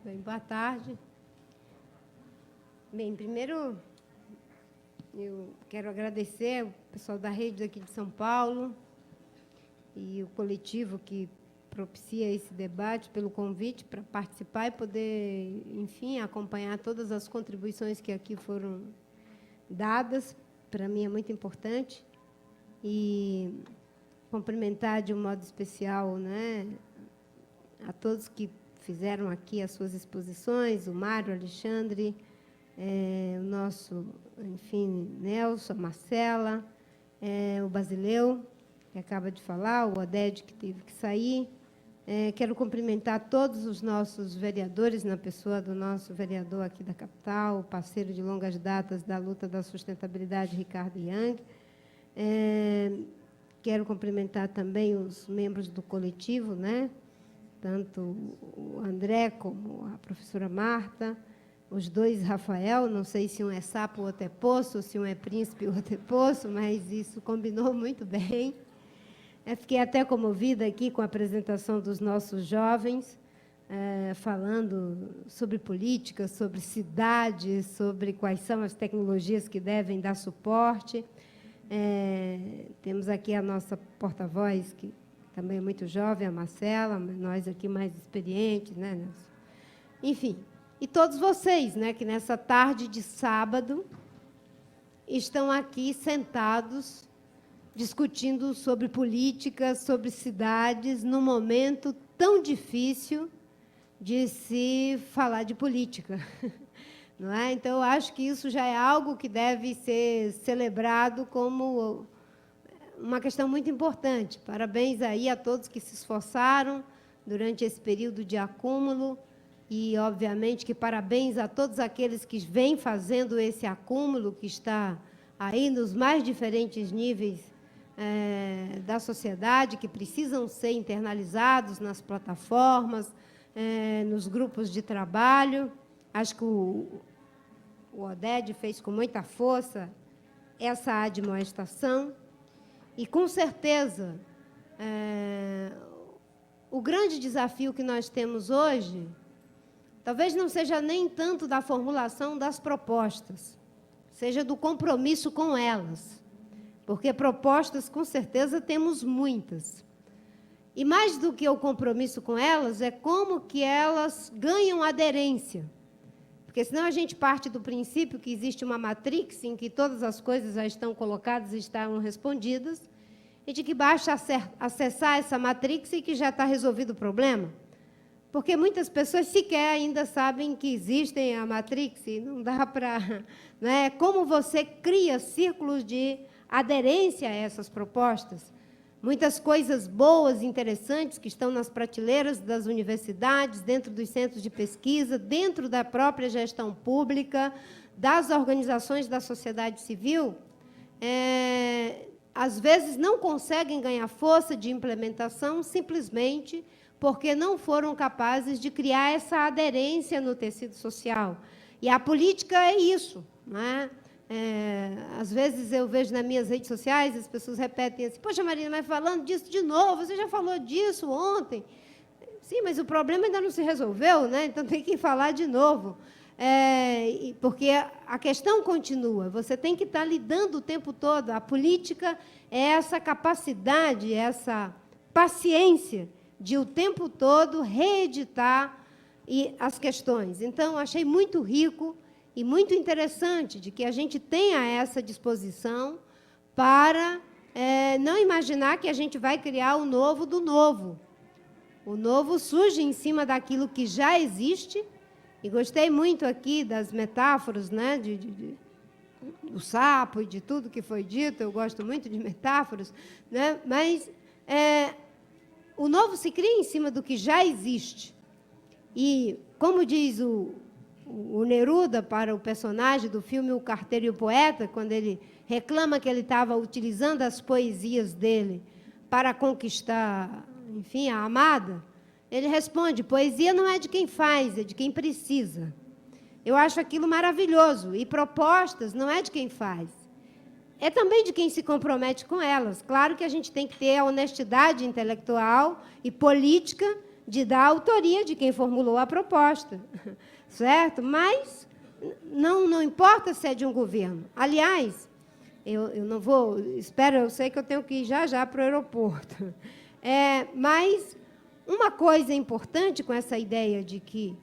Bem, boa tarde. Bem, primeiro, eu quero agradecer ao pessoal da rede daqui de São Paulo e o coletivo que propicia esse debate pelo convite para participar e poder, enfim, acompanhar todas as contribuições que aqui foram dadas. Para mim é muito importante. E cumprimentar de um modo especial, né, a todos que fizeram aqui as suas exposições, o Mário, o Alexandre, o nosso, enfim, Nelson, a Marcela, o Basileu, que acaba de falar, o Oded, que teve que sair. Quero cumprimentar todos os nossos vereadores, na pessoa do nosso vereador aqui da capital, parceiro de longas datas da luta da sustentabilidade, Ricardo Yang. Quero cumprimentar também os membros do coletivo, né? Tanto o André como a professora Marta, os dois Rafael, não sei se um é sapo, o outro é poço, ou se um é príncipe, o outro é poço, mas isso combinou muito bem. Fiquei até comovida aqui com a apresentação dos nossos jovens, falando sobre política, sobre cidade, sobre quais são as tecnologias que devem dar suporte. Temos aqui a nossa porta-voz, que também é muito jovem, a Marcela, nós aqui mais experientes, né, Nelson? Enfim, e todos vocês, né, que nessa tarde de sábado estão aqui sentados, discutindo sobre política, sobre cidades, num momento tão difícil de se falar de política. Não é? Então, eu acho que isso já é algo que deve ser celebrado como uma questão muito importante. Parabéns aí a todos que se esforçaram durante esse período de acúmulo e, obviamente, que parabéns a todos aqueles que vêm fazendo esse acúmulo, que está aí nos mais diferentes níveis da sociedade, que precisam ser internalizados nas plataformas, nos grupos de trabalho. Acho que o Oded fez com muita força essa admoestação. E, com certeza, o grande desafio que nós temos hoje, talvez não seja nem tanto da formulação das propostas, seja do compromisso com elas. Porque propostas, com certeza, temos muitas. E, mais do que o compromisso com elas, é como que elas ganham aderência. Porque, senão, a gente parte do princípio que existe uma matrix em que todas as coisas já estão colocadas e estão respondidas, e de que basta acessar essa matrix e que já está resolvido o problema. Porque muitas pessoas sequer ainda sabem que existem a matrix, e não dá para... Não é? Como você cria círculos de aderência a essas propostas. Muitas coisas boas e interessantes que estão nas prateleiras das universidades, dentro dos centros de pesquisa, dentro da própria gestão pública, das organizações da sociedade civil, às vezes não conseguem ganhar força de implementação simplesmente porque não foram capazes de criar essa aderência no tecido social. E a política é isso, não é? Às vezes eu vejo nas minhas redes sociais, as pessoas repetem assim, poxa, Marina, mas falando disso de novo, você já falou disso ontem. Sim, mas o problema ainda não se resolveu, né? Então tem que falar de novo. Porque a questão continua, você tem que estar lidando o tempo todo. A política é essa capacidade, essa paciência de o tempo todo reeditar as questões. Então, achei muito rico e muito interessante de que a gente tenha essa disposição para não imaginar que a gente vai criar o novo do novo. O novo surge em cima daquilo que já existe, e gostei muito aqui das metáforas, né, do sapo e de tudo que foi dito, eu gosto muito de metáforas, né, mas o novo se cria em cima do que já existe. E, como diz o Neruda para o personagem do filme O Carteiro e o Poeta, quando ele reclama que ele estava utilizando as poesias dele para conquistar, enfim, a amada, ele responde, poesia não é de quem faz, é de quem precisa. Eu acho aquilo maravilhoso. E propostas não é de quem faz, é também de quem se compromete com elas. Claro que a gente tem que ter a honestidade intelectual e política de dar a autoria de quem formulou a proposta, certo? Mas não importa se é de um governo. Aliás, eu não vou... eu sei que eu tenho que ir já para o aeroporto. Mas uma coisa importante com essa ideia de que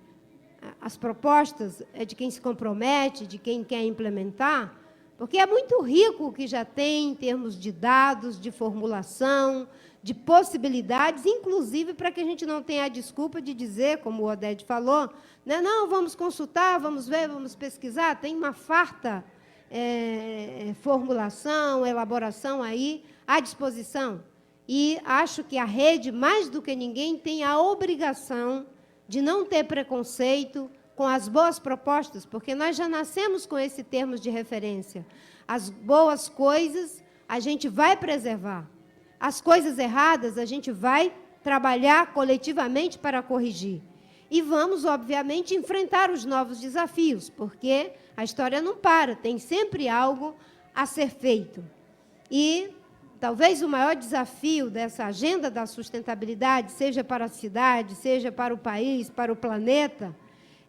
as propostas é de quem se compromete, de quem quer implementar, porque é muito rico o que já tem em termos de dados, de formulação, de possibilidades, inclusive para que a gente não tenha a desculpa de dizer, como o Oded falou, né, não, vamos consultar, vamos ver, vamos pesquisar, tem uma farta formulação, elaboração aí à disposição. E acho que a rede, mais do que ninguém, tem a obrigação de não ter preconceito com as boas propostas, porque nós já nascemos com esse termo de referência. As boas coisas a gente vai preservar. As coisas erradas a gente vai trabalhar coletivamente para corrigir. E vamos, obviamente, enfrentar os novos desafios, porque a história não para, tem sempre algo a ser feito. E talvez o maior desafio dessa agenda da sustentabilidade, seja para a cidade, seja para o país, para o planeta,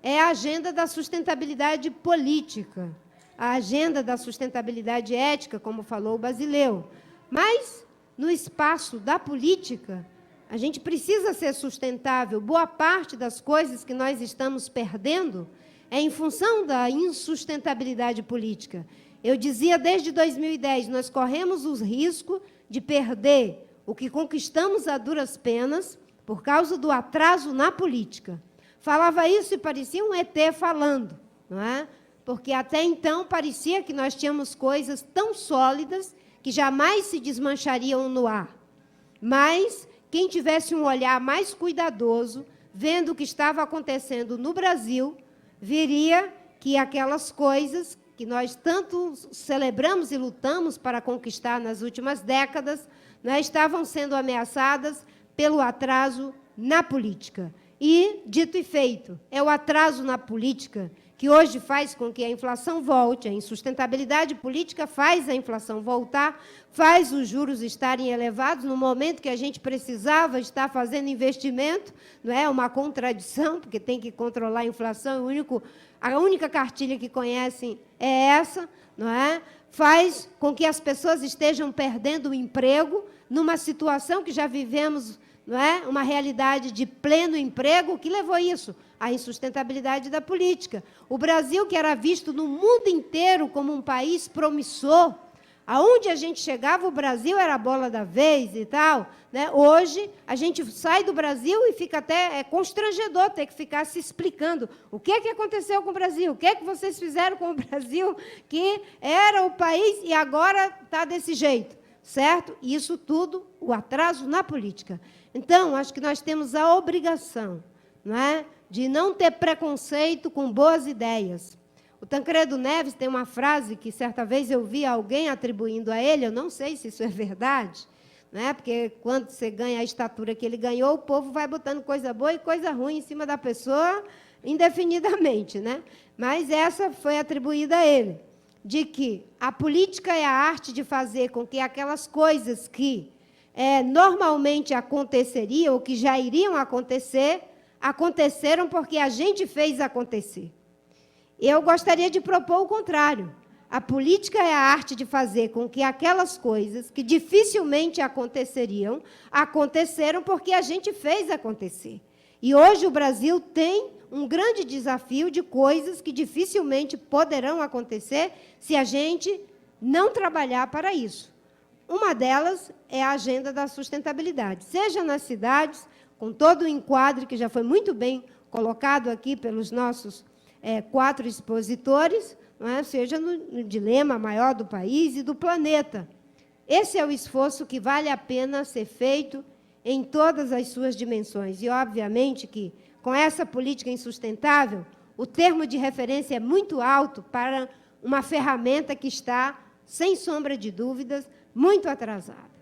é a agenda da sustentabilidade política, a agenda da sustentabilidade ética, como falou o Basileu. Mas, no espaço da política, a gente precisa ser sustentável. Boa parte das coisas que nós estamos perdendo é em função da insustentabilidade política. Eu dizia desde 2010, nós corremos o risco de perder o que conquistamos a duras penas por causa do atraso na política. Falava isso e parecia um ET falando, não é? Porque até então parecia que nós tínhamos coisas tão sólidas que jamais se desmanchariam no ar. Mas quem tivesse um olhar mais cuidadoso, vendo o que estava acontecendo no Brasil, veria que aquelas coisas que nós tanto celebramos e lutamos para conquistar nas últimas décadas, né, estavam sendo ameaçadas pelo atraso na política. E, dito e feito, é o atraso na política que hoje faz com que a inflação volte, a insustentabilidade política faz a inflação voltar, faz os juros estarem elevados no momento que a gente precisava estar fazendo investimento, não é uma contradição, porque tem que controlar a inflação, a única cartilha que conhecem é essa, não é? Faz com que as pessoas estejam perdendo o emprego numa situação que já vivemos, não é? Uma realidade de pleno emprego, que levou isso? A insustentabilidade da política. O Brasil, que era visto no mundo inteiro como um país promissor, aonde a gente chegava, o Brasil era a bola da vez e tal, né? Hoje, a gente sai do Brasil e fica até constrangedor ter que ficar se explicando o que aconteceu com o Brasil, o que vocês fizeram com o Brasil, que era o país e agora está desse jeito, certo? Isso tudo, o atraso na política. Então, acho que nós temos a obrigação, não é, de não ter preconceito com boas ideias. O Tancredo Neves tem uma frase que, certa vez, eu vi alguém atribuindo a ele, eu não sei se isso é verdade, né? Porque quando você ganha a estatura que ele ganhou, o povo vai botando coisa boa e coisa ruim em cima da pessoa indefinidamente, né? Mas essa foi atribuída a ele, de que a política é a arte de fazer com que aquelas coisas que normalmente aconteceriam, ou que já iriam acontecer, aconteceram porque a gente fez acontecer. Eu gostaria de propor o contrário. A política é a arte de fazer com que aquelas coisas que dificilmente aconteceriam, aconteceram porque a gente fez acontecer. E hoje o Brasil tem um grande desafio de coisas que dificilmente poderão acontecer se a gente não trabalhar para isso. Uma delas é a agenda da sustentabilidade, seja nas cidades, com todo o enquadre que já foi muito bem colocado aqui pelos nossos 4 expositores, não é? Seja no dilema maior do país e do planeta. Esse é o esforço que vale a pena ser feito em todas as suas dimensões. E, obviamente, que, com essa política insustentável, o termo de referência é muito alto para uma ferramenta que está, sem sombra de dúvidas, muito atrasada.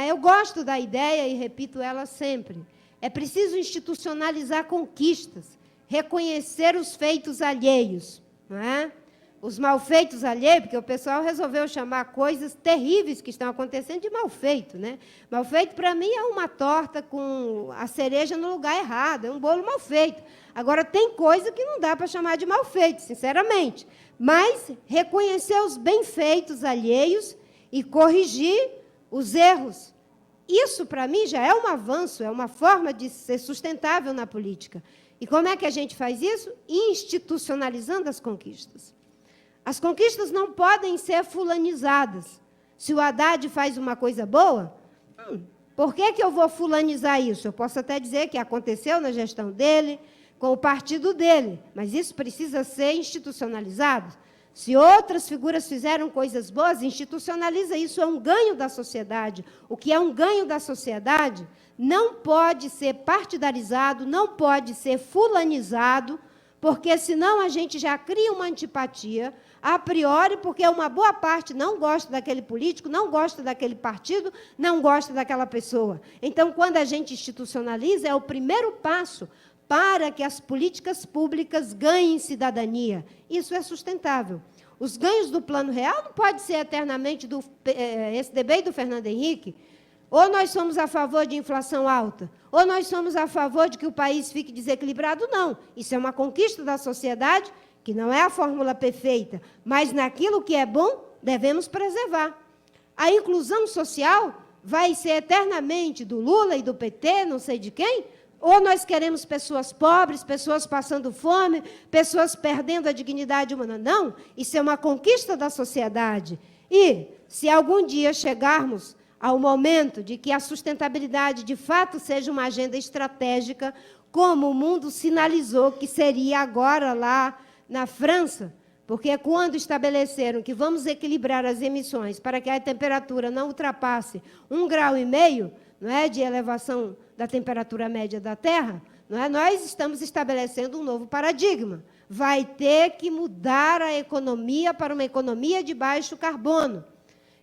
Eu gosto da ideia e repito ela sempre. É preciso institucionalizar conquistas, reconhecer os feitos alheios, não é? os malfeitos alheios, porque o pessoal resolveu chamar coisas terríveis que estão acontecendo de malfeito, né? Malfeito, para mim, é uma torta com a cereja no lugar errado, é um bolo mal feito. Agora, tem coisa que não dá para chamar de malfeito, sinceramente. Mas reconhecer os bem-feitos alheios e corrigir os erros. Isso, para mim, já é um avanço, é uma forma de ser sustentável na política. E como é que a gente faz isso? Institucionalizando as conquistas. As conquistas não podem ser fulanizadas. Se o Haddad faz uma coisa boa, por que eu vou fulanizar isso? Eu posso até dizer que aconteceu na gestão dele, com o partido dele, mas isso precisa ser institucionalizado. Se outras figuras fizeram coisas boas, institucionaliza isso, é um ganho da sociedade. O que é um ganho da sociedade não pode ser partidarizado, não pode ser fulanizado, porque senão a gente já cria uma antipatia, a priori, porque uma boa parte não gosta daquele político, não gosta daquele partido, não gosta daquela pessoa. Então, quando a gente institucionaliza, é o primeiro passo para que as políticas públicas ganhem cidadania. Isso é sustentável. Os ganhos do Plano Real não podem ser eternamente do SDB e do Fernando Henrique. Ou nós somos a favor de inflação alta, ou nós somos a favor de que o país fique desequilibrado. Não. Isso é uma conquista da sociedade, que não é a fórmula perfeita, mas naquilo que é bom, devemos preservar. A inclusão social vai ser eternamente do Lula e do PT, não sei de quem, ou nós queremos pessoas pobres, pessoas passando fome, pessoas perdendo a dignidade humana. Não, isso é uma conquista da sociedade. E, se algum dia chegarmos ao momento de que a sustentabilidade, de fato, seja uma agenda estratégica, como o mundo sinalizou que seria agora lá na França, porque quando estabeleceram que vamos equilibrar as emissões para que a temperatura não ultrapasse 1,5 graus, não é, de elevação da temperatura média da Terra, não é, nós estamos estabelecendo um novo paradigma. Vai ter que mudar a economia para uma economia de baixo carbono.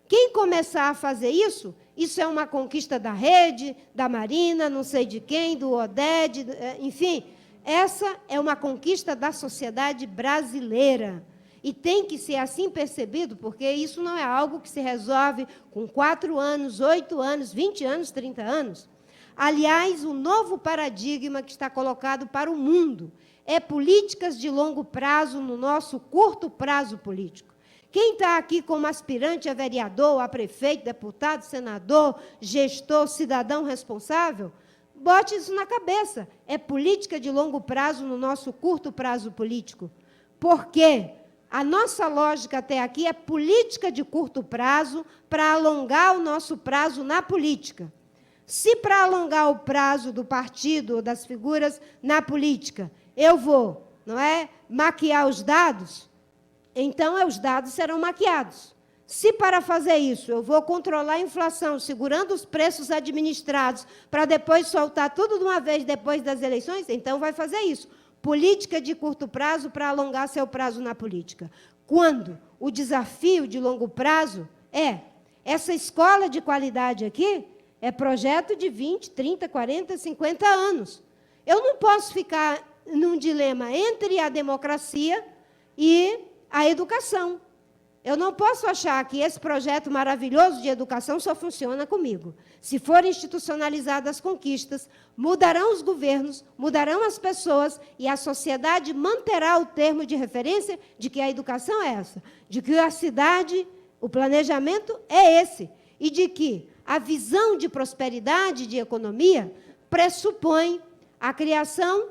Quem começar a fazer isso, isso é uma conquista da rede, da Marina, não sei de quem, do ODED, enfim, essa é uma conquista da sociedade brasileira. E tem que ser assim percebido, porque isso não é algo que se resolve com 4 anos, 8 anos, 20 anos, 30 anos. Aliás, o novo paradigma que está colocado para o mundo é políticas de longo prazo no nosso curto prazo político. Quem está aqui como aspirante a vereador, a prefeito, deputado, senador, gestor, cidadão responsável, bote isso na cabeça. É política de longo prazo no nosso curto prazo político. Por quê? A nossa lógica até aqui é política de curto prazo para alongar o nosso prazo na política. Se para alongar o prazo do partido ou das figuras na política, eu vou, não é, maquiar os dados, então os dados serão maquiados. Se para fazer isso eu vou controlar a inflação, segurando os preços administrados, para depois soltar tudo de uma vez depois das eleições, então vai fazer isso. Política de curto prazo para alongar seu prazo na política. Quando o desafio de longo prazo é essa escola de qualidade aqui, é projeto de 20, 30, 40, 50 anos. Eu não posso ficar num dilema entre a democracia e a educação. Eu não posso achar que esse projeto maravilhoso de educação só funciona comigo. Se forem institucionalizadas as conquistas, mudarão os governos, mudarão as pessoas e a sociedade manterá o termo de referência de que a educação é essa, de que a cidade, o planejamento é esse, e de que a visão de prosperidade, de economia, pressupõe a criação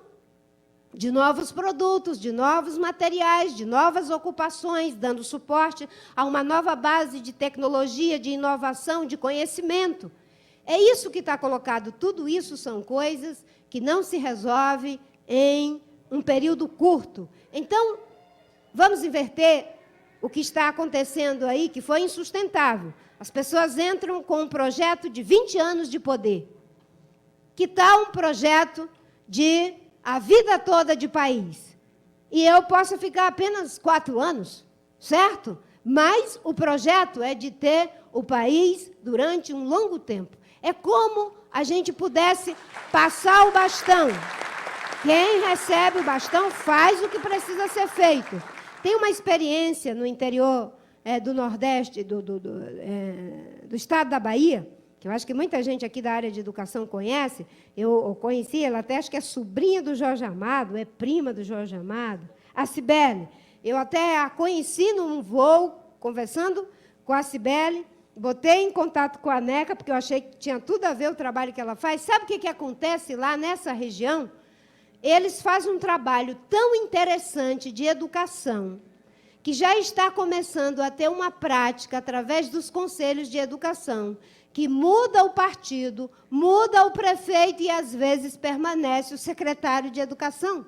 de novos produtos, de novos materiais, de novas ocupações, dando suporte a uma nova base de tecnologia, de inovação, de conhecimento. É isso que está colocado. Tudo isso são coisas que não se resolvem em um período curto. Então, vamos inverter o que está acontecendo aí, que foi insustentável. As pessoas entram com um projeto de 20 anos de poder. Que tal um projeto de a vida toda de país? E eu posso ficar apenas 4 anos, certo? Mas o projeto é de ter o país durante um longo tempo. É como a gente pudesse passar o bastão. Quem recebe o bastão faz o que precisa ser feito. tem uma experiência no interior do Nordeste, do estado da Bahia, que eu acho que muita gente aqui da área de educação conhece. Eu conheci, ela até acho que é sobrinha do Jorge Amado, é prima do Jorge Amado, a Cibele. Eu até a conheci num voo, conversando com a Cibele, botei em contato com a NECA, porque eu achei que tinha tudo a ver o trabalho que ela faz. Sabe o que acontece lá nessa região? Eles fazem um trabalho tão interessante de educação, que já está começando a ter uma prática através dos conselhos de educação, que muda o partido, muda o prefeito e, às vezes, permanece o secretário de educação.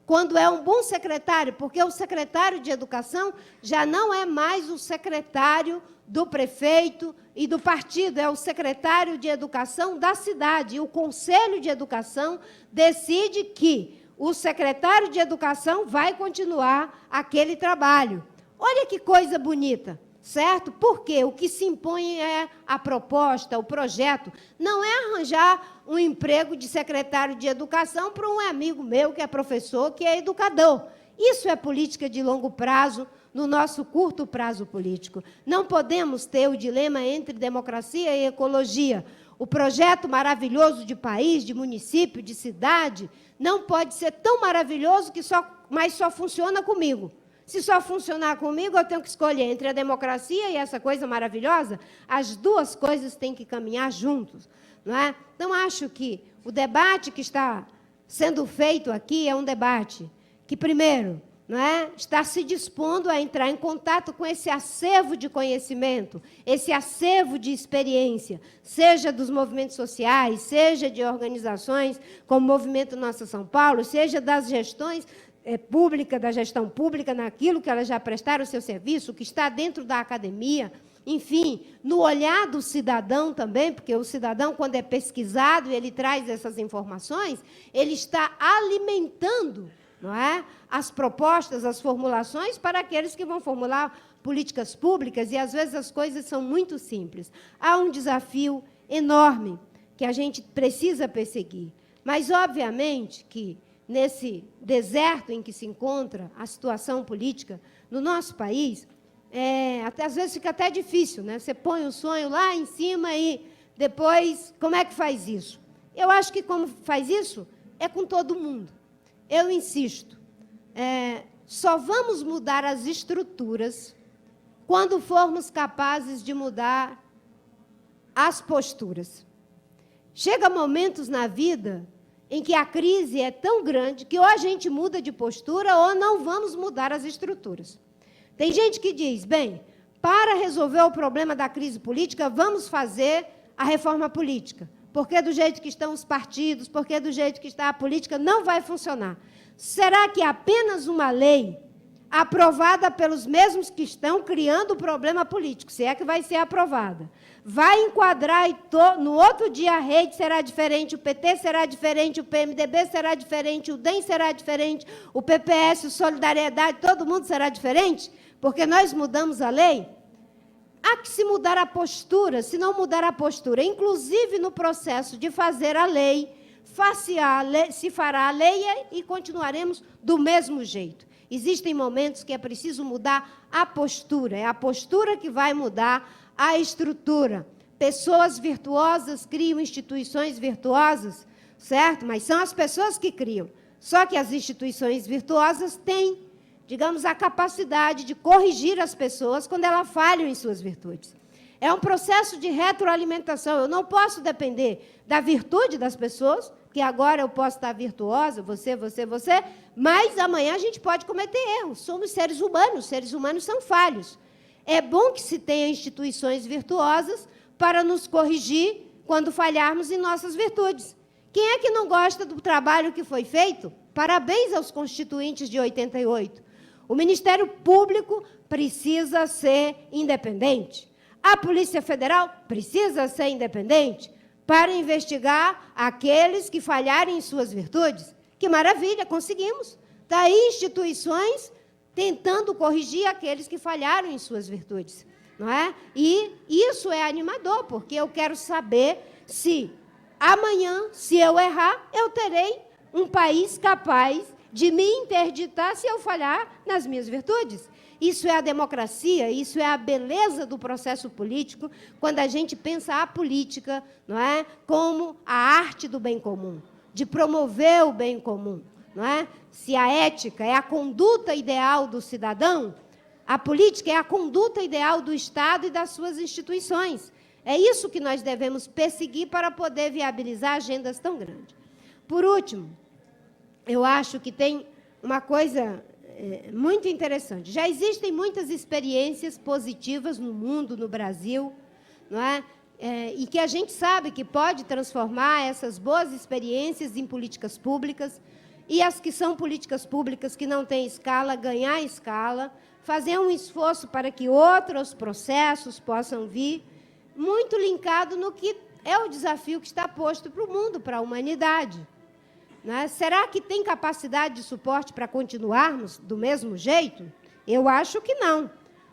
Quando é um bom secretário, porque o secretário de educação já não é mais o secretário do prefeito e do partido, é o secretário de educação da cidade. E o conselho de educação decide que o secretário de educação vai continuar aquele trabalho. Olha que coisa bonita, certo? Porque o que se impõe é a proposta, o projeto. Não é arranjar um emprego de secretário de educação para um amigo meu que é professor, que é educador. Isso é política de longo prazo, no nosso curto prazo político. Não podemos ter o dilema entre democracia e ecologia. O projeto maravilhoso de país, de município, de cidade, não pode ser tão maravilhoso mas só funciona comigo. Se só funcionar comigo, eu tenho que escolher entre a democracia e essa coisa maravilhosa. As duas coisas têm que caminhar juntos, não é? Então, acho que o debate que está sendo feito aqui é um debate que, primeiro, não é, está se dispondo a entrar em contato com esse acervo de conhecimento, esse acervo de experiência, seja dos movimentos sociais, seja de organizações como o Movimento Nossa São Paulo, seja das gestões pública, da gestão pública, naquilo que elas já prestaram o seu serviço, que está dentro da academia, enfim, no olhar do cidadão também, porque o cidadão, quando é pesquisado e ele traz essas informações, ele está alimentando, não é, as propostas, as formulações para aqueles que vão formular políticas públicas, e às vezes as coisas são muito simples. Há um desafio enorme que a gente precisa perseguir, mas, obviamente, que nesse deserto em que se encontra a situação política no nosso país, até, às vezes fica até difícil, né? Você põe o sonho lá em cima e depois, como é que faz isso? Eu acho que como faz isso é com todo mundo. Eu insisto, só vamos mudar as estruturas quando formos capazes de mudar as posturas. Chega momentos na vida em que a crise é tão grande que ou a gente muda de postura ou não vamos mudar as estruturas. Tem gente que diz, bem, para resolver o problema da crise política, vamos fazer a reforma política, porque do jeito que estão os partidos, porque do jeito que está a política, não vai funcionar. Será que apenas uma lei aprovada pelos mesmos que estão criando o problema político, se é que vai ser aprovada, vai enquadrar e no outro dia a rede será diferente, o PT será diferente, o PMDB será diferente, o DEM será diferente, o PPS, o Solidariedade, todo mundo será diferente, porque nós mudamos a lei? Há que se mudar a postura, se não mudar a postura, inclusive no processo de fazer a lei, se fará a lei e continuaremos do mesmo jeito. Existem momentos que é preciso mudar a postura, é a postura que vai mudar a estrutura. Pessoas virtuosas criam instituições virtuosas, certo? Mas são as pessoas que criam. Só que as instituições virtuosas têm, digamos, a capacidade de corrigir as pessoas quando elas falham em suas virtudes. É um processo de retroalimentação. Eu não posso depender da virtude das pessoas, que agora eu posso estar virtuosa, você, mas amanhã a gente pode cometer erros. Somos seres humanos são falhos. É bom que se tenha instituições virtuosas para nos corrigir quando falharmos em nossas virtudes. Quem é que não gosta do trabalho que foi feito? Parabéns aos constituintes de 88. O Ministério Público precisa ser independente. A Polícia Federal precisa ser independente para investigar aqueles que falharem em suas virtudes. Que maravilha, conseguimos. Está aí instituições tentando corrigir aqueles que falharam em suas virtudes, não é? E isso é animador, porque eu quero saber se amanhã, se eu errar, eu terei um país capaz de me interditar se eu falhar nas minhas virtudes. Isso é a democracia, isso é a beleza do processo político, quando a gente pensa a política, não é, como a arte do bem comum, de promover o bem comum. Não é? Se a ética é a conduta ideal do cidadão, a política é a conduta ideal do Estado e das suas instituições. É isso que nós devemos perseguir para poder viabilizar agendas tão grandes. Por último, eu acho que tem uma coisa muito interessante. Já existem muitas experiências positivas no mundo, no Brasil, não é? E que a gente sabe que pode transformar essas boas experiências em políticas públicas, e as que são políticas públicas que não têm escala, ganhar escala, fazer um esforço para que outros processos possam vir, muito linkado no que é o desafio que está posto para o mundo, para a humanidade. Né? Será que tem capacidade de suporte para continuarmos do mesmo jeito? Eu acho que não.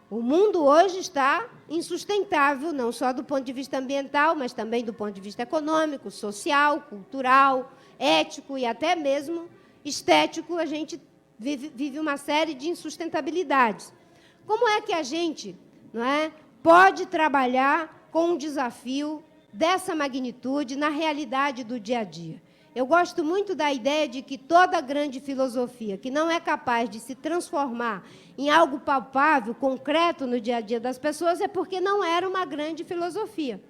O mundo hoje está insustentável, não só do ponto de vista ambiental, mas também do ponto de vista econômico, social, cultural, ético e até mesmo estético. A gente vive uma série de insustentabilidades. Como é que a gente, não é, pode trabalhar com um desafio dessa magnitude na realidade do dia a dia? Eu gosto muito da ideia de que toda grande filosofia que não é capaz de se transformar em algo palpável, concreto no dia a dia das pessoas, é porque não era uma grande filosofia,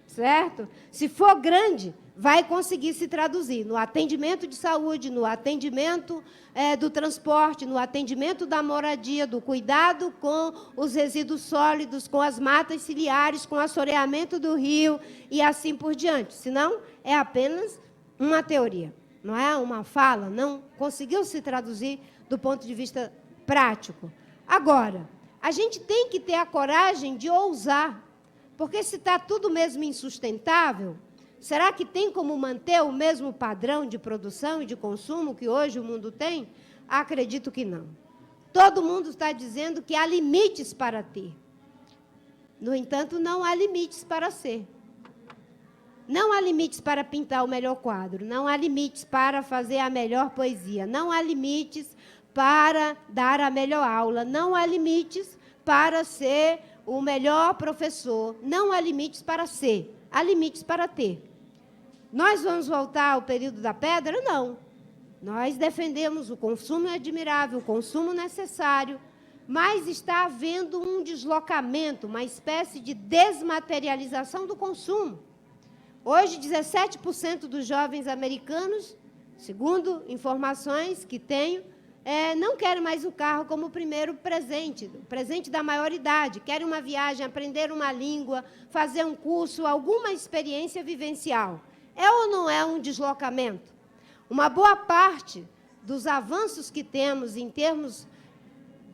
certo? Se for grande, vai conseguir se traduzir no atendimento de saúde, no atendimento do transporte, no atendimento da moradia, do cuidado com os resíduos sólidos, com as matas ciliares, com o assoreamento do rio e assim por diante. Senão, é apenas uma teoria, não é uma fala, não conseguiu se traduzir do ponto de vista prático. Agora, a gente tem que ter a coragem de ousar, porque se está tudo mesmo insustentável, será que tem como manter o mesmo padrão de produção e de consumo que hoje o mundo tem? Acredito que não. Todo mundo está dizendo que há limites para ter. No entanto, não há limites para ser. Não há limites para pintar o melhor quadro, não há limites para fazer a melhor poesia, não há limites para dar a melhor aula, não há limites para ser o melhor professor, não há limites para ser, há limites para ter. Nós vamos voltar ao período da pedra? Não. Nós defendemos o consumo admirável, o consumo necessário, mas está havendo um deslocamento, uma espécie de desmaterialização do consumo. Hoje, 17% dos jovens americanos, segundo informações que tenho, não querem mais o carro como o primeiro presente, o presente da maioridade. Querem uma viagem, aprender uma língua, fazer um curso, alguma experiência vivencial. É ou não é um deslocamento? Uma boa parte dos avanços que temos em termos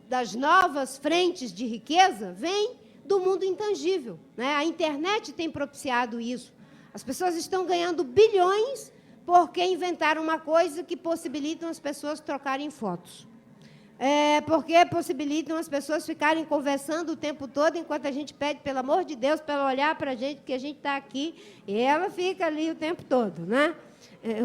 das novas frentes de riqueza vem do mundo intangível, né? A internet tem propiciado isso. As pessoas estão ganhando bilhões porque inventaram uma coisa que possibilitam as pessoas trocarem fotos. Porque possibilitam as pessoas ficarem conversando o tempo todo, enquanto a gente pede, pelo amor de Deus, para ela olhar para a gente, que a gente está aqui, e ela fica ali o tempo todo, né?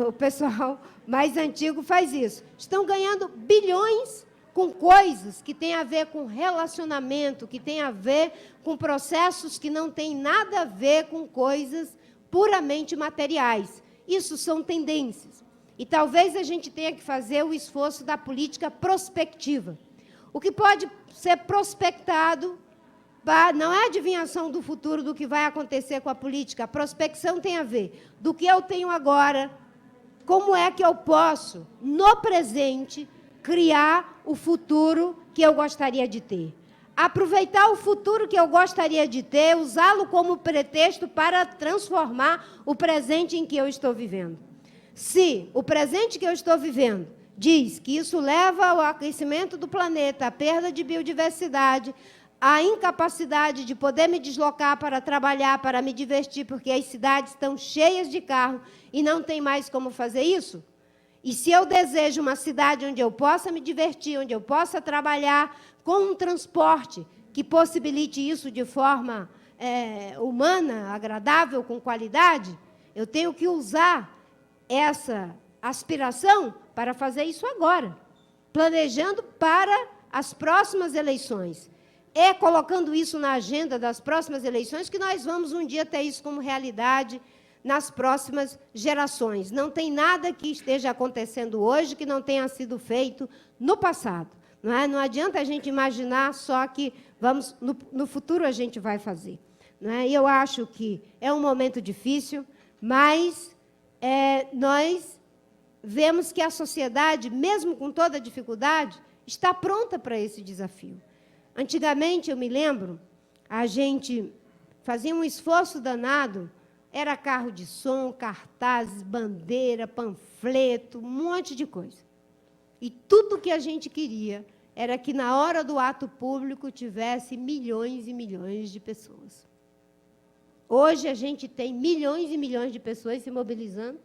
O pessoal mais antigo faz isso. Estão ganhando bilhões com coisas que têm a ver com relacionamento, que têm a ver com processos que não têm nada a ver com coisas puramente materiais. Isso são tendências. E talvez a gente tenha que fazer o esforço da política prospectiva. O que pode ser prospectado não é a adivinhação do futuro do que vai acontecer com a política. A prospecção tem a ver do que eu tenho agora, como é que eu posso, no presente, criar o futuro que eu gostaria de ter. Aproveitar o futuro que eu gostaria de ter, usá-lo como pretexto para transformar o presente em que eu estou vivendo. Se o presente que eu estou vivendo diz que isso leva ao aquecimento do planeta, à perda de biodiversidade, à incapacidade de poder me deslocar para trabalhar, para me divertir, porque as cidades estão cheias de carro e não tem mais como fazer isso, e se eu desejo uma cidade onde eu possa me divertir, onde eu possa trabalhar, com um transporte que possibilite isso de forma humana, agradável, com qualidade, eu tenho que usar essa aspiração para fazer isso agora, planejando para as próximas eleições. É colocando isso na agenda das próximas eleições que nós vamos um dia ter isso como realidade nas próximas gerações. Não tem nada que esteja acontecendo hoje que não tenha sido feito no passado. Não é? Não adianta a gente imaginar só que no futuro a gente vai fazer. Não é? E eu acho que é um momento difícil, mas nós vemos que a sociedade, mesmo com toda a dificuldade, está pronta para esse desafio. Antigamente, eu me lembro, a gente fazia um esforço danado, era carro de som, cartazes, bandeira, panfleto, um monte de coisa. E tudo que a gente queria era que, na hora do ato público, tivesse milhões e milhões de pessoas. Hoje, a gente tem milhões e milhões de pessoas se mobilizando,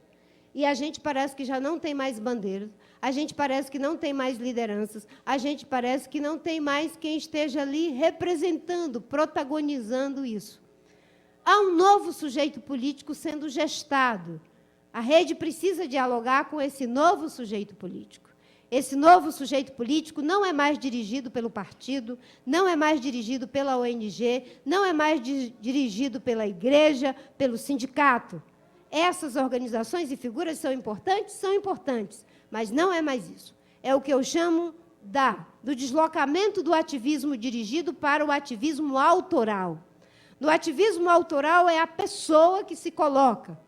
e a gente parece que já não tem mais bandeiras, a gente parece que não tem mais lideranças, a gente parece que não tem mais quem esteja ali representando, protagonizando isso. Há um novo sujeito político sendo gestado. A rede precisa dialogar com esse novo sujeito político. Esse novo sujeito político não é mais dirigido pelo partido, não é mais dirigido pela ONG, não é mais dirigido pela igreja, pelo sindicato. Essas organizações e figuras são importantes, mas não é mais isso. É o que eu chamo do deslocamento do ativismo dirigido para o ativismo autoral. No ativismo autoral é a pessoa que se coloca.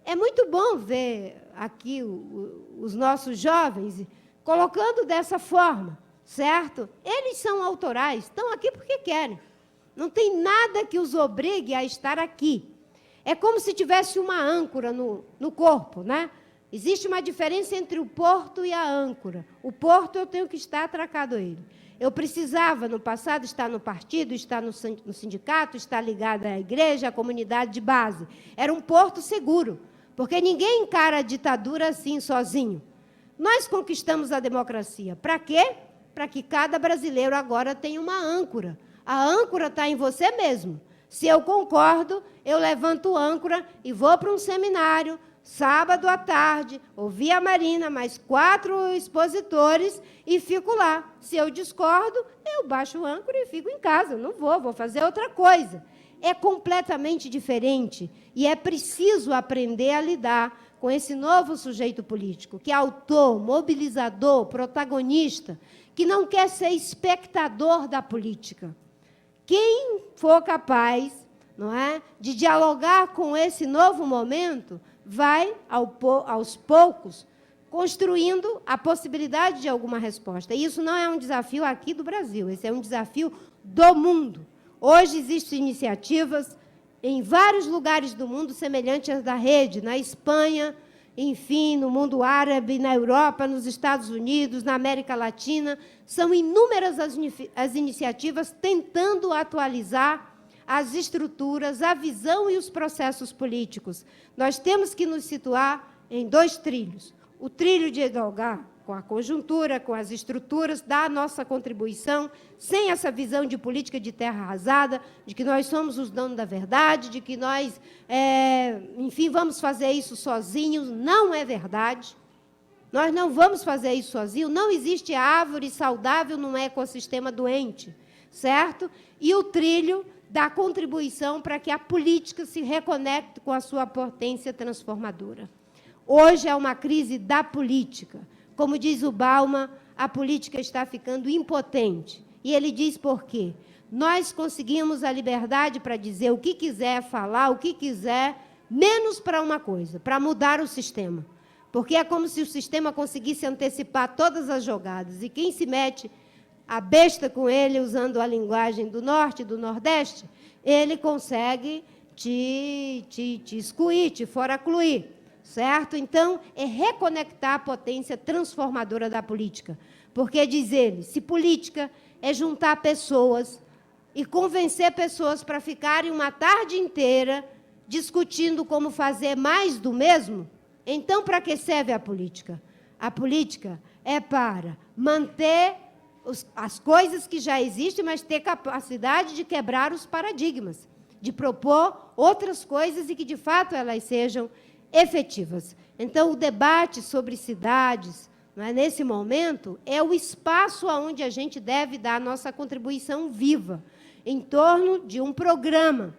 É muito bom ver aqui os nossos jovens colocando dessa forma, certo? Eles são autorais, estão aqui porque querem. Não tem nada que os obrigue a estar aqui. É como se tivesse uma âncora no corpo, né? Existe uma diferença entre o porto e a âncora. O porto eu tenho que estar atracado a ele. Eu precisava, no passado, estar no partido, estar no sindicato, estar ligada à igreja, à comunidade de base. Era um porto seguro, porque ninguém encara a ditadura assim, sozinho. Nós conquistamos a democracia. Para quê? Para que cada brasileiro agora tenha uma âncora. A âncora está em você mesmo. Se eu concordo, eu levanto âncora e vou para um seminário, sábado à tarde, ouvir a Marina, mais 4 expositores, e fico lá. Se eu discordo, eu baixo o âncora e fico em casa. Não vou fazer outra coisa. É completamente diferente e é preciso aprender a lidar com esse novo sujeito político, que é autor, mobilizador, protagonista, que não quer ser espectador da política. Quem for capaz, não é, de dialogar com esse novo momento, vai, aos poucos, construindo a possibilidade de alguma resposta. E isso não é um desafio aqui do Brasil, esse é um desafio do mundo. Hoje existem iniciativas em vários lugares do mundo semelhantes às da rede, na Espanha, enfim, no mundo árabe, na Europa, nos Estados Unidos, na América Latina. São inúmeras as iniciativas tentando atualizar as estruturas, a visão e os processos políticos. Nós temos que nos situar em 2 trilhos. O trilho de dialogar com a conjuntura, com as estruturas, da nossa contribuição, sem essa visão de política de terra arrasada, de que nós somos os donos da verdade, de que nós, enfim, vamos fazer isso sozinhos. Não é verdade. Nós não vamos fazer isso sozinhos. Não existe árvore saudável num ecossistema doente, certo? E o trilho da contribuição para que a política se reconecte com a sua potência transformadora. Hoje é uma crise da política. Como diz o Bauman, a política está ficando impotente. E ele diz por quê? Nós conseguimos a liberdade para dizer o que quiser, falar o que quiser, menos para uma coisa, para mudar o sistema. Porque é como se o sistema conseguisse antecipar todas as jogadas. E quem se mete a besta com ele, usando a linguagem do Norte e do Nordeste, ele consegue te excluir, te foracluir. Certo? Então, é reconectar a potência transformadora da política. Porque, diz ele, se política é juntar pessoas e convencer pessoas para ficarem uma tarde inteira discutindo como fazer mais do mesmo, então, para que serve a política? A política é para manter as coisas que já existem, mas ter capacidade de quebrar os paradigmas, de propor outras coisas e que, de fato, elas sejam efetivas. Então, o debate sobre cidades, não é? Nesse momento, é o espaço onde a gente deve dar a nossa contribuição viva, em torno de um programa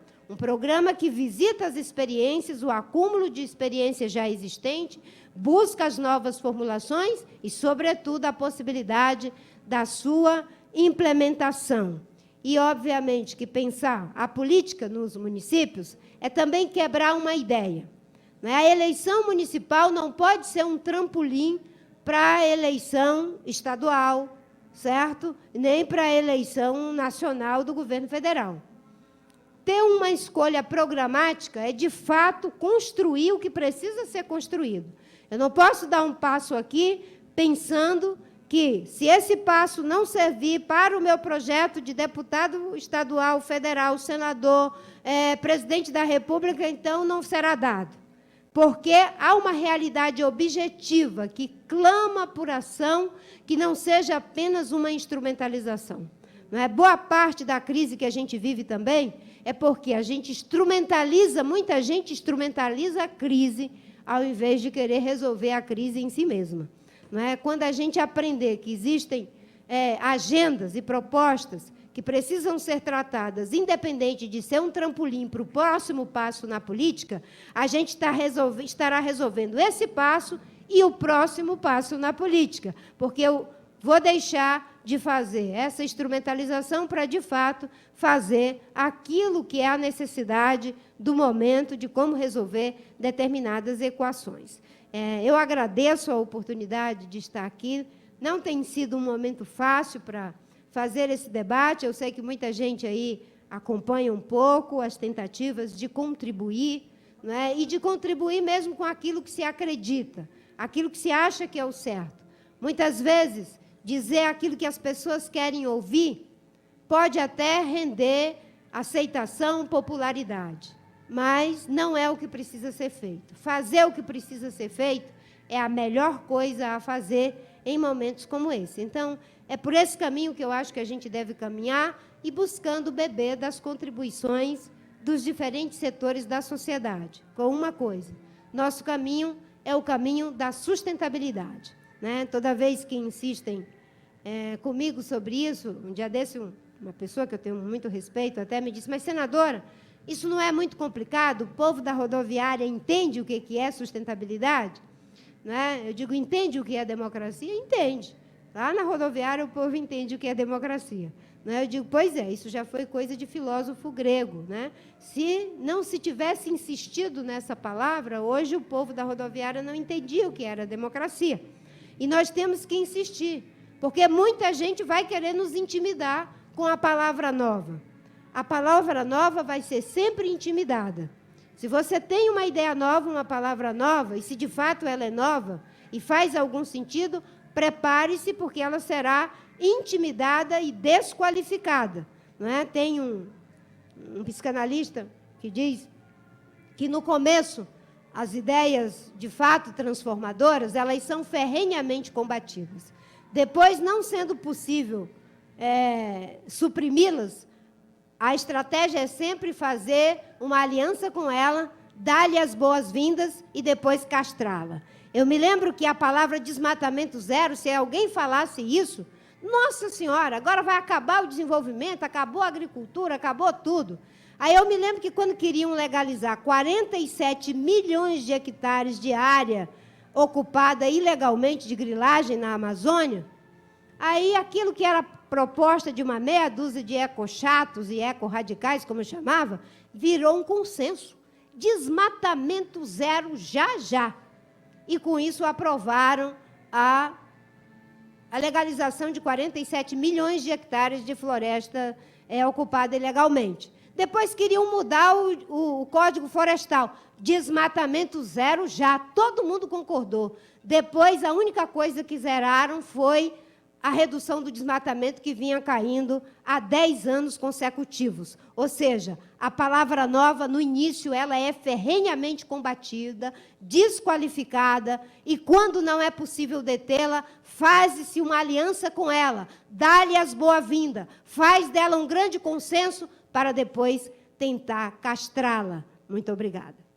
que visita as experiências, o acúmulo de experiências já existentes, busca as novas formulações e, sobretudo, a possibilidade da sua implementação. E, obviamente, que pensar a política nos municípios é também quebrar uma ideia. A eleição municipal não pode ser um trampolim para a eleição estadual, certo? Nem para a eleição nacional do governo federal. Ter uma escolha programática é, de fato, construir o que precisa ser construído. Eu não posso dar um passo aqui pensando que, se esse passo não servir para o meu projeto de deputado estadual, federal, senador, presidente da República, então não será dado. Porque há uma realidade objetiva que clama por ação que não seja apenas uma instrumentalização. Não é? Boa parte da crise que a gente vive também é porque a gente instrumentaliza, muita gente instrumentaliza a crise, ao invés de querer resolver a crise em si mesma. Não é? Quando a gente aprender que existem agendas e propostas que precisam ser tratadas, independente de ser um trampolim para o próximo passo na política, a gente estará resolvendo esse passo e o próximo passo na política, porque eu vou deixar de fazer essa instrumentalização para, de fato, fazer aquilo que é a necessidade do momento de como resolver determinadas equações. Eu agradeço a oportunidade de estar aqui. Não tem sido um momento fácil para fazer esse debate. Eu sei que muita gente aí acompanha um pouco as tentativas de contribuir, não é? E de contribuir mesmo com aquilo que se acredita, aquilo que se acha que é o certo. Muitas vezes, dizer aquilo que as pessoas querem ouvir pode até render aceitação, popularidade, mas não é o que precisa ser feito. Fazer o que precisa ser feito é a melhor coisa a fazer em momentos como esse. Então, é por esse caminho que eu acho que a gente deve caminhar e buscando beber das contribuições dos diferentes setores da sociedade. Com uma coisa, nosso caminho é o caminho da sustentabilidade. Né? Toda vez que insistem comigo sobre isso, um dia desse, uma pessoa que eu tenho muito respeito até me disse, mas, senadora, isso não é muito complicado? O povo da rodoviária entende o que é sustentabilidade? Né? Eu digo, entende o que é democracia? Entende. Lá na rodoviária o povo entende o que é democracia. Né? Eu digo, pois é, isso já foi coisa de filósofo grego. Né? Se não se tivesse insistido nessa palavra, hoje o povo da rodoviária não entendia o que era democracia. E nós temos que insistir, porque muita gente vai querer nos intimidar com a palavra nova. A palavra nova vai ser sempre intimidada. Se você tem uma ideia nova, uma palavra nova, e se de fato ela é nova e faz algum sentido, prepare-se, porque ela será intimidada e desqualificada. Não é? Tem um psicanalista que diz que, no começo, as ideias, de fato, transformadoras, elas são ferrenhamente combatidas. Depois, não sendo possível suprimi-las, a estratégia é sempre fazer uma aliança com ela, dar-lhe as boas-vindas e depois castrá-la. Eu me lembro que a palavra desmatamento zero, se alguém falasse isso, nossa senhora, agora vai acabar o desenvolvimento, acabou a agricultura, acabou tudo. Aí eu me lembro que quando queriam legalizar 47 milhões de hectares de área ocupada ilegalmente de grilagem na Amazônia, aí aquilo que era proposta de uma meia dúzia de ecochatos e ecorradicais, como eu chamava, virou um consenso. Desmatamento zero já, já. E, com isso, aprovaram a legalização de 47 milhões de hectares de floresta ocupada ilegalmente. Depois queriam mudar o Código Florestal. Desmatamento zero já. Todo mundo concordou. Depois, a única coisa que zeraram foi a redução do desmatamento que vinha caindo há 10 anos consecutivos. Ou seja, a palavra nova, no início, ela é ferrenhamente combatida, desqualificada, e quando não é possível detê-la, faz-se uma aliança com ela, dá-lhe as boas-vindas, faz dela um grande consenso para depois tentar castrá-la. Muito obrigada.